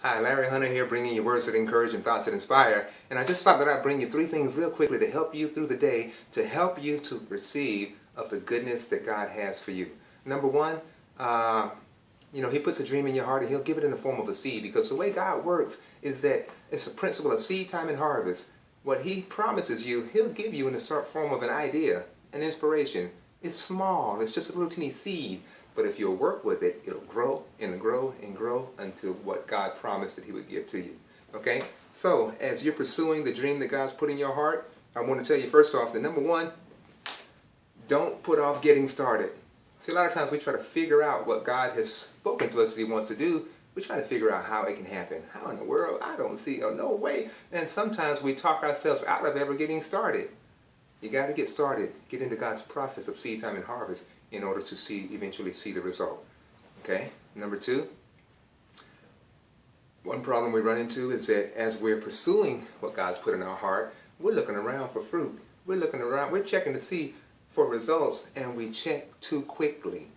Hi, Larry Hunter here, bringing you words that encourage and thoughts that inspire. And I just thought that I'd bring you three things real quickly to help you through the day, to help you to receive of the goodness that God has for you. Number one, He puts a dream in your heart and He'll give it in the form of a seed, because the way God works is that it's a principle of seed time and harvest. What He promises you, He'll give you in the form of an idea, an inspiration. It's small, it's just a little teeny seed. But if you'll work with it, it'll grow and grow and grow until what God promised that He would give to you. Okay? So, as you're pursuing the dream that God's put in your heart, I want to tell you first off that number one, don't put off getting started. See, a lot of times we try to figure out what God has spoken to us that He wants to do. We try to figure out how it can happen. How in the world? I don't see, no way. And sometimes we talk ourselves out of ever getting started. You got to get started. Get into God's process of seed time and harvest in order to eventually see the result. Okay? Number two, one problem we run into is that as we're pursuing what God's put in our heart, we're looking around for fruit. We're looking around, we're checking to see for results, and we check too quickly.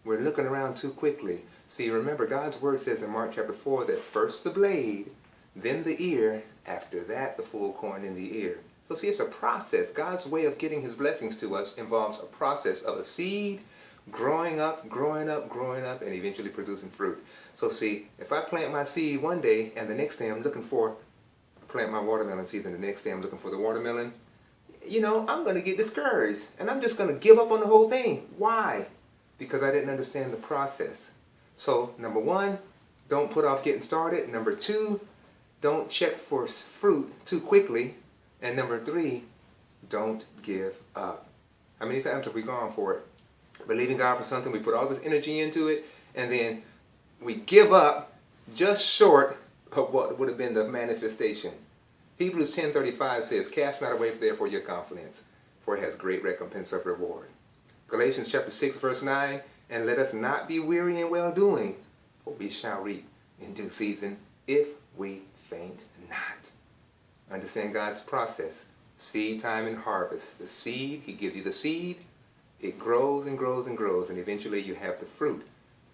We're looking around too quickly. See, remember, God's word says in Mark chapter 4 that first the blade, then the ear, after that the full corn in the ear. So see, it's a process. God's way of getting His blessings to us involves a process of a seed growing up, growing up, growing up, and eventually producing fruit. So see, if I plant my seed one day and the next day I'm looking for, plant my watermelon seed and the next day I'm looking for the watermelon, I'm going to get discouraged and I'm just going to give up on the whole thing. Why? Because I didn't understand the process. So number one, don't put off getting started. Number two, don't check for fruit too quickly. And number three, don't give up. How many times have we gone for it? Believing God for something, we put all this energy into it, and then we give up just short of what would have been the manifestation. Hebrews 10:35 says, "Cast not away therefore your confidence, for it has great recompense of reward." Galatians chapter 6 verse 9, "And let us not be weary in well-doing, for we shall reap in due season if we faint not." Understand God's process. Seed time and harvest. The seed, He gives you the seed. It grows and grows and grows, and eventually you have the fruit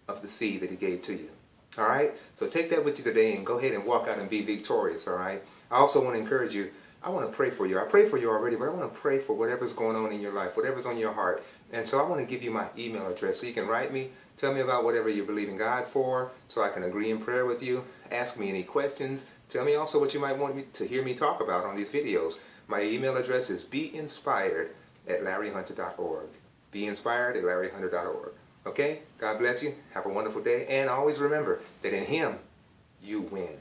of the seed that He gave to you. All right? So take that with you today and go ahead and walk out and be victorious, all right? I also want to encourage you. I want to pray for you. I pray for you already, but I want to pray for whatever's going on in your life, whatever's on your heart. And so I want to give you my email address so you can write me. Tell me about whatever you believe in God for so I can agree in prayer with you. Ask me any questions. Tell me also what you might want me to hear me talk about on these videos. My email address is beinspired@larryhunter.org. beinspired@larryhunter.org. Okay? God bless you. Have a wonderful day. And always remember that in Him, you win.